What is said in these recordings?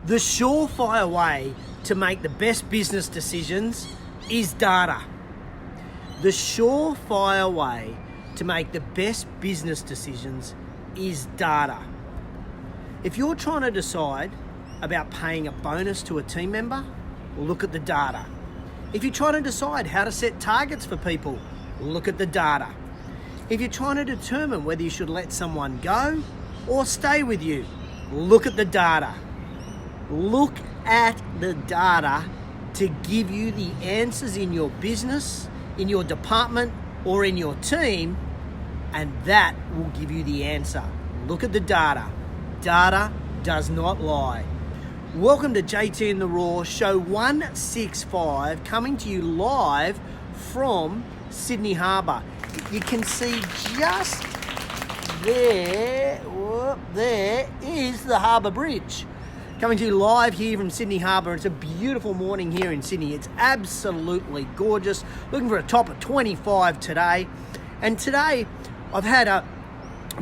The surefire way to make the best business decisions is data. The surefire way to make the best business decisions is data. If you're trying to decide about paying a bonus to a team member, look at the data. If you're trying to decide how to set targets for people, look at the data. If you're trying to determine whether you should let someone go or stay with you, look at the data. Look at the data to give you the answers in your business, in your department, or in your team, and that will give you the answer. Look at the data. Data does not lie. Welcome to JT in the Raw, show 165, coming to you live from Sydney Harbour. You can see just there is the Harbour Bridge. Coming to you live here from Sydney Harbour. It's a beautiful morning here in Sydney. It's absolutely gorgeous. Looking for a top of 25 today. And today I've had a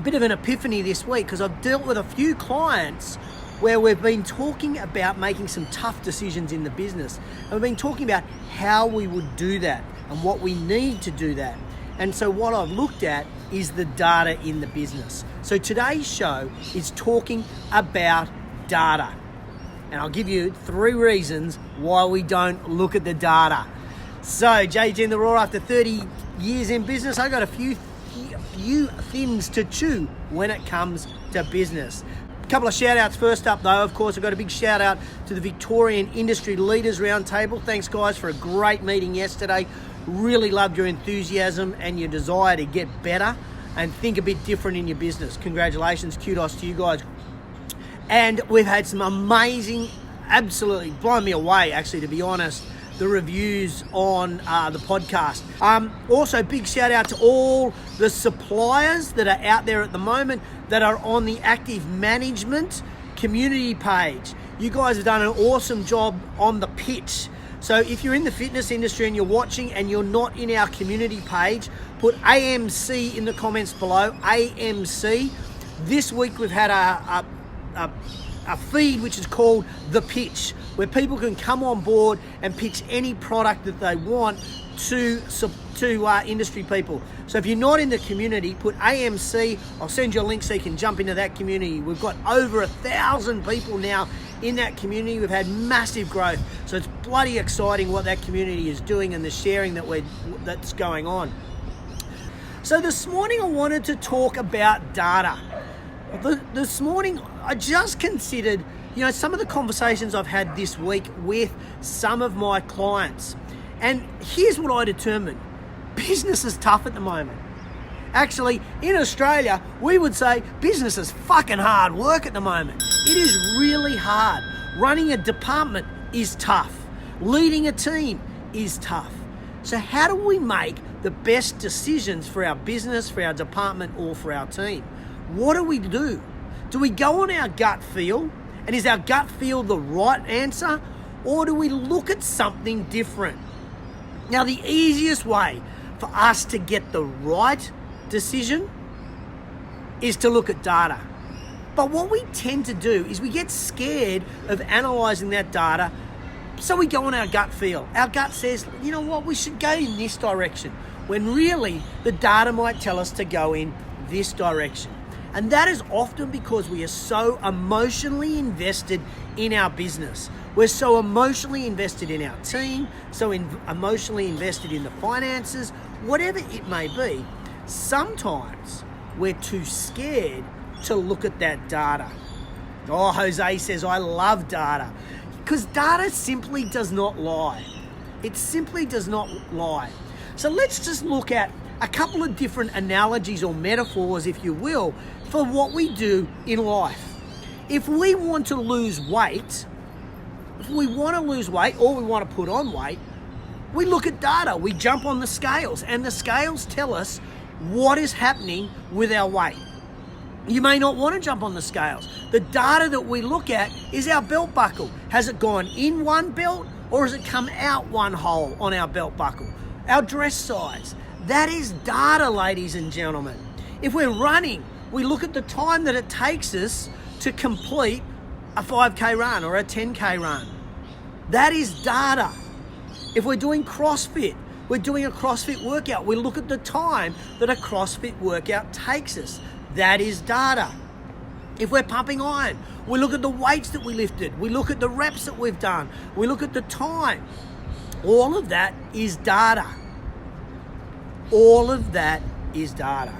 bit of an epiphany this week because I've dealt with a few clients where we've been talking about making some tough decisions in the business. And we've been talking about how we would do that and what we need to do that. And so what I've looked at is the data in the business. So today's show is talking about data. And I'll give you 3 reasons why we don't look at the data. So JT in the Raw, after 30 years in business, I got a few things to chew when it comes to business. A couple of shout outs first up though. Of course, I've got a big shout out to the Victorian Industry Leaders Roundtable. Thanks guys for a great meeting yesterday. Really loved your enthusiasm and your desire to get better and think a bit different in your business. Congratulations, kudos to you guys. And we've had some amazing, absolutely blown me away actually, to be honest, the reviews on the podcast. Also, big shout out to all the suppliers that are out there at the moment that are on the Active Management community page. You guys have done an awesome job on the pitch. So if you're in the fitness industry and you're watching and you're not in our community page, put AMC in the comments below, AMC. This week we've had a feed which is called The Pitch, where people can come on board and pitch any product that they want to industry people. So if you're not in the community, put AMC. I'll send you a link so you can jump into that community. We've got over 1,000 people now in that community. We've had massive growth. So it's bloody exciting what that community is doing and the sharing that's going on. So this morning I wanted to talk about data. This morning, I just considered, some of the conversations I've had this week with some of my clients. And here's what I determined. Business is tough at the moment. Actually, in Australia, we would say business is fucking hard work at the moment. It is really hard. Running a department is tough. Leading a team is tough. So how do we make the best decisions for our business, for our department, or for our team? What do we do? Do we go on our gut feel? And is our gut feel the right answer? Or do we look at something different? Now, the easiest way for us to get the right decision is to look at data. But what we tend to do is we get scared of analysing that data, so we go on our gut feel. Our gut says, you know what, we should go in this direction, when really the data might tell us to go in this direction. And that is often because we are so emotionally invested in our business. We're so emotionally invested in our team, so emotionally invested in the finances, whatever it may be. Sometimes we're too scared to look at that data. Oh, Jose says, I love data. Because data simply does not lie. It simply does not lie. So let's just look at a couple of different analogies or metaphors, if you will, for what we do in life. If we want to lose weight, or we want to put on weight, we look at data. We jump on the scales, and the scales tell us what is happening with our weight. You may not want to jump on the scales. The data that we look at is our belt buckle. Has it gone in one belt, or has it come out one hole on our belt buckle? Our dress size. That is data, ladies and gentlemen. If we're running, we look at the time that it takes us to complete a 5K run or a 10K run. That is data. If we're doing CrossFit, we're doing a CrossFit workout, we look at the time that a CrossFit workout takes us. That is data. If we're pumping iron, we look at the weights that we lifted, we look at the reps that we've done, we look at the time. All of that is data. All of that is data.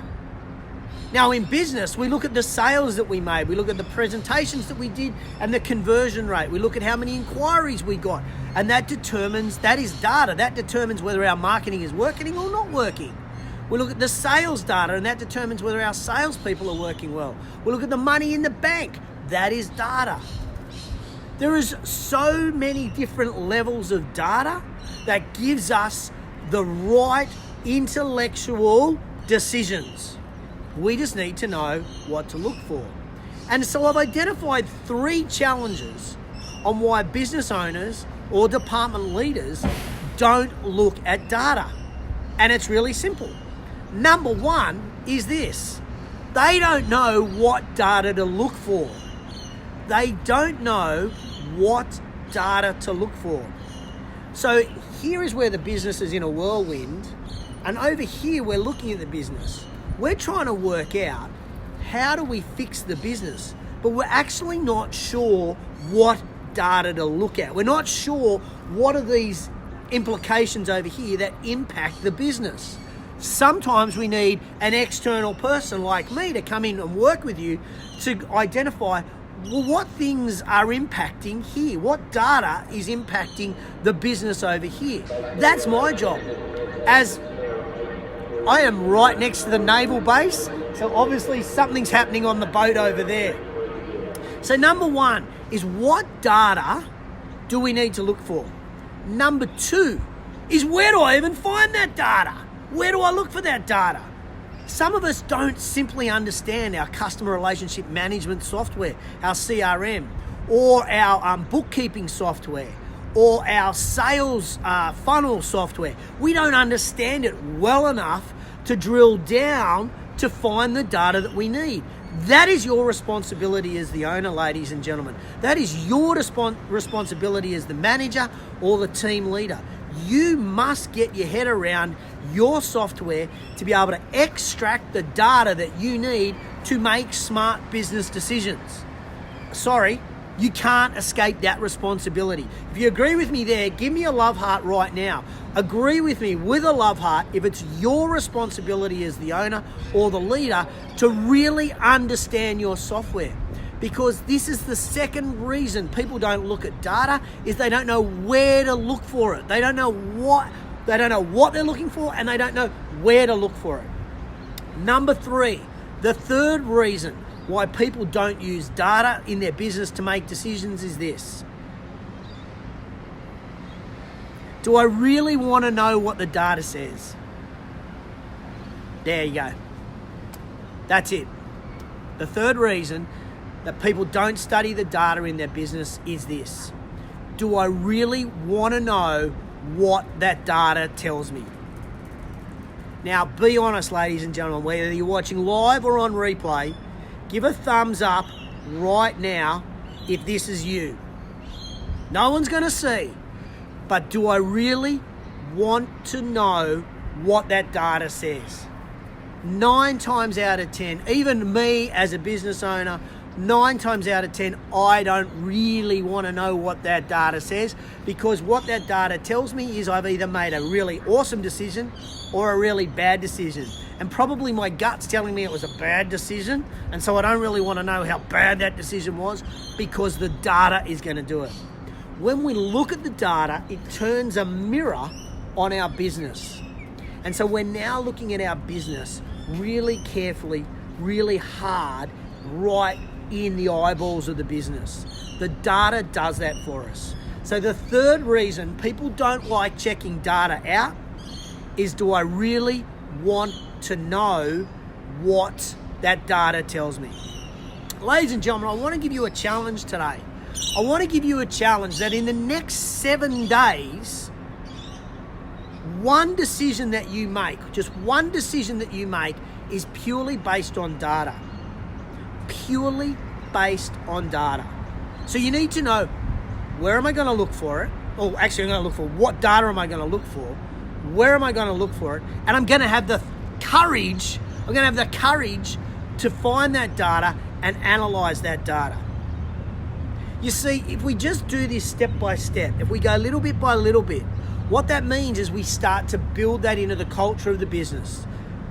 Now in business, we look at the sales that we made, we look at the presentations that we did and the conversion rate. We look at how many inquiries we got, and that is data. That determines whether our marketing is working or not working. We look at the sales data, and that determines whether our salespeople are working well. We look at the money in the bank. That is data. There is so many different levels of data that gives us the right intellectual decisions. We just need to know what to look for. And so I've identified 3 challenges on why business owners or department leaders don't look at data. And it's really simple. Number 1 is this: they don't know what data to look for. They don't know what data to look for. So here is where the business is in a whirlwind, and over here we're looking at the business. We're trying to work out how do we fix the business, but we're actually not sure what data to look at. We're not sure what are these implications over here that impact the business. Sometimes we need an external person like me to come in and work with you to identify, well, what things are impacting here? What data is impacting the business over here? That's my job. As I am right next to the naval base, so obviously something's happening on the boat over there. So number 1 is, what data do we need to look for? Number 2 is, where do I even find that data? Where do I look for that data? Some of us don't simply understand our customer relationship management software, our CRM, or our bookkeeping software, or our sales funnel software. We don't understand it well enough to drill down to find the data that we need. That is your responsibility as the owner, ladies and gentlemen. That is your responsibility as the manager or the team leader. You must get your head around your software to be able to extract the data that you need to make smart business decisions. Sorry, you can't escape that responsibility. If you agree with me there, give me a love heart right now. Agree with me with a love heart if it's your responsibility as the owner or the leader to really understand your software. Because this is the second reason people don't look at data, is they don't know where to look for it. They don't know what they're looking for, and they don't know where to look for it. Number 3, the third reason why people don't use data in their business to make decisions is this: do I really want to know what the data says? There you go. That's it. The third reason that people don't study the data in their business is this: do I really want to know what that data tells me? Now, be honest, ladies and gentlemen, whether you're watching live or on replay, give a thumbs up right now if this is you. No one's going to see, but do I really want to know what that data says? 9 times out of 10, even me as a business owner, 9 times out of 10, I don't really want to know what that data says, because what that data tells me is I've either made a really awesome decision or a really bad decision. And probably my gut's telling me it was a bad decision, and so I don't really want to know how bad that decision was, because the data is going to do it. When we look at the data, it turns a mirror on our business. And so we're now looking at our business really carefully, really hard, right in the eyeballs of the business. The data does that for us. So the third reason people don't like checking data out is, do I really want to know what that data tells me? Ladies and gentlemen, I want to give you a challenge today. I want to give you a challenge that in the next 7 days, one decision that you make, just one decision that you make, is purely based on data. Purely based on data. So you need to know, where am I going to look for it? Or actually, I'm going to look for what data am I going to look for? Where am I going to look for it? And I'm going to have the courage, to find that data and analyze that data. You see, if we just do this step by step, if we go little bit by little bit, what that means is we start to build that into the culture of the business,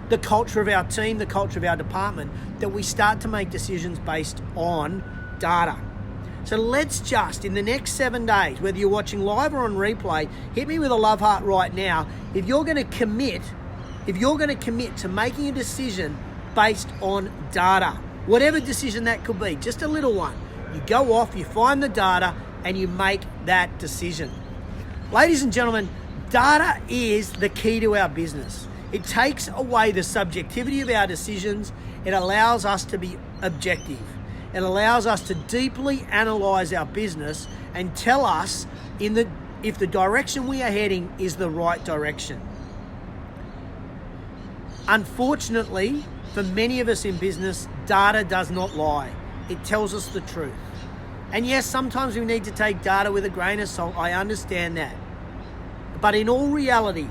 the culture of our team, the culture of our department, that we start to make decisions based on data. So let's just, in the next 7 days, whether you're watching live or on replay, hit me with a love heart right now. If you're going to commit to making a decision based on data, whatever decision that could be, just a little one, you go off, you find the data, and you make that decision. Ladies and gentlemen, data is the key to our business. It takes away the subjectivity of our decisions. It allows us to be objective. It allows us to deeply analyze our business and tell us if the direction we are heading is the right direction. Unfortunately, for many of us in business, data does not lie. It tells us the truth. And yes, sometimes we need to take data with a grain of salt. I understand that. But in all reality,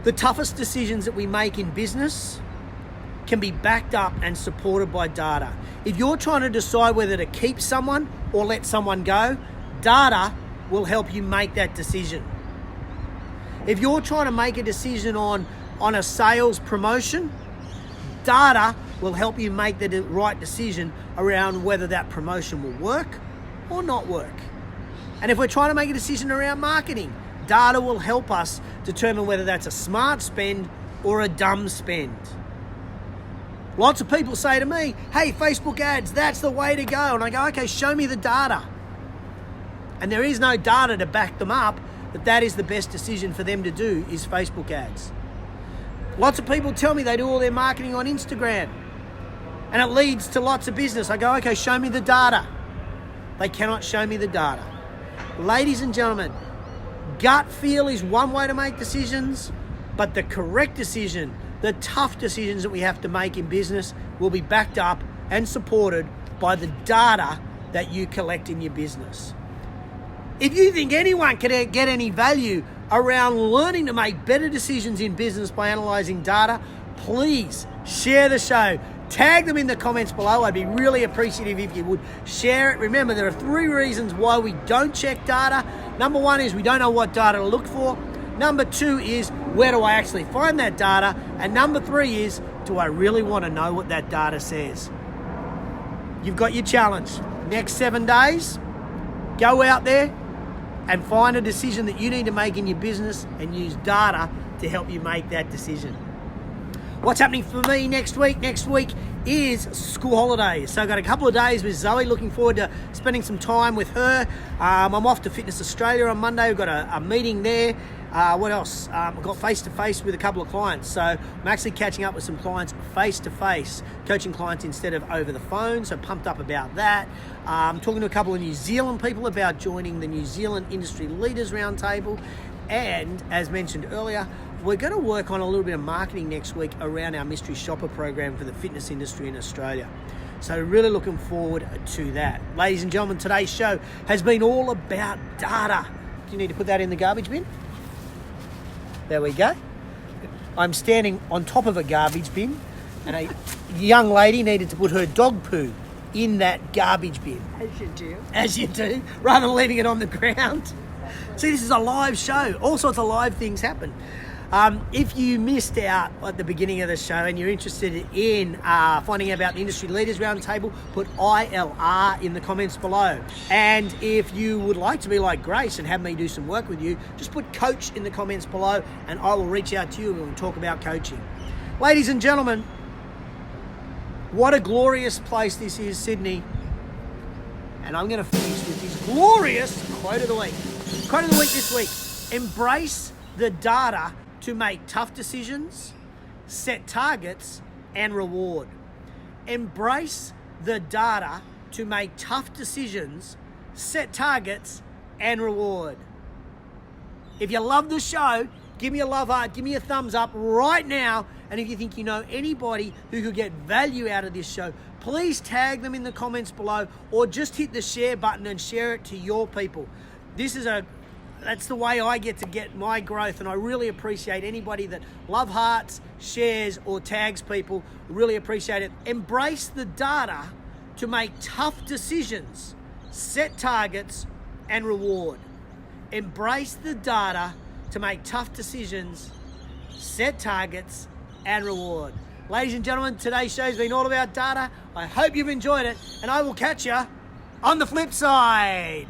the toughest decisions that we make in business can be backed up and supported by data. If you're trying to decide whether to keep someone or let someone go, data will help you make that decision. If you're trying to make a decision on a sales promotion, data will help you make the right decision around whether that promotion will work or not work. And if we're trying to make a decision around marketing, data will help us determine whether that's a smart spend or a dumb spend. Lots of people say to me, hey, Facebook ads, that's the way to go. And I go, okay, show me the data. And there is no data to back them up that is the best decision for them to do is Facebook ads. Lots of people tell me they do all their marketing on Instagram and it leads to lots of business. I go, okay, show me the data. They cannot show me the data. Ladies and gentlemen, gut feel is one way to make decisions, but the correct decision, the tough decisions that we have to make in business will be backed up and supported by the data that you collect in your business. If you think anyone can get any value around learning to make better decisions in business by analysing data, please share the show. Tag them in the comments below. I'd be really appreciative if you would share it. Remember, there are 3 reasons why we don't check data. Number 1 is we don't know what data to look for. Number 2 is, where do I actually find that data? And number 3 is, do I really want to know what that data says? You've got your challenge. Next 7 days, go out there and find a decision that you need to make in your business and use data to help you make that decision. What's happening for me next week? Next week is school holidays. So I've got a couple of days with Zoe. Looking forward to spending some time with her. I'm off to Fitness Australia on Monday. We've got a meeting there. What else? I've got face-to-face with a couple of clients. So I'm actually catching up with some clients face-to-face, coaching clients instead of over the phone. So pumped up about that. I'm talking to a couple of New Zealand people about joining the New Zealand Industry Leaders Roundtable. And as mentioned earlier, we're going to work on a little bit of marketing next week around our mystery shopper program for the fitness industry in Australia. So really looking forward to that. Ladies and gentlemen, today's show has been all about data. Do you need to put that in the garbage bin? There we go. I'm standing on top of a garbage bin and a young lady needed to put her dog poo in that garbage bin. As you do, rather than leaving it on the ground. See, this is a live show. All sorts of live things happen. If you missed out at the beginning of the show and you're interested in finding out about the Industry Leaders Roundtable, put ILR in the comments below. And if you would like to be like Grace and have me do some work with you, just put coach in the comments below and I will reach out to you and we'll talk about coaching. Ladies and gentlemen, what a glorious place this is, Sydney. And I'm going to finish with this glorious quote of the week. Quote of the week this week: embrace the data to make tough decisions, set targets, and reward. Embrace the data to make tough decisions, set targets, and reward. If you love the show, give me a love heart, give me a thumbs up right now. And if you think you know anybody who could get value out of this show, please tag them in the comments below, or just hit the share button and share it to your people. That's the way I get my growth, and I really appreciate anybody that love hearts, shares, or tags people. Really appreciate it. Embrace the data to make tough decisions, set targets, and reward. Embrace the data to make tough decisions, set targets, and reward. Ladies and gentlemen, today's show's been all about data. I hope you've enjoyed it, and I will catch you on the flip side.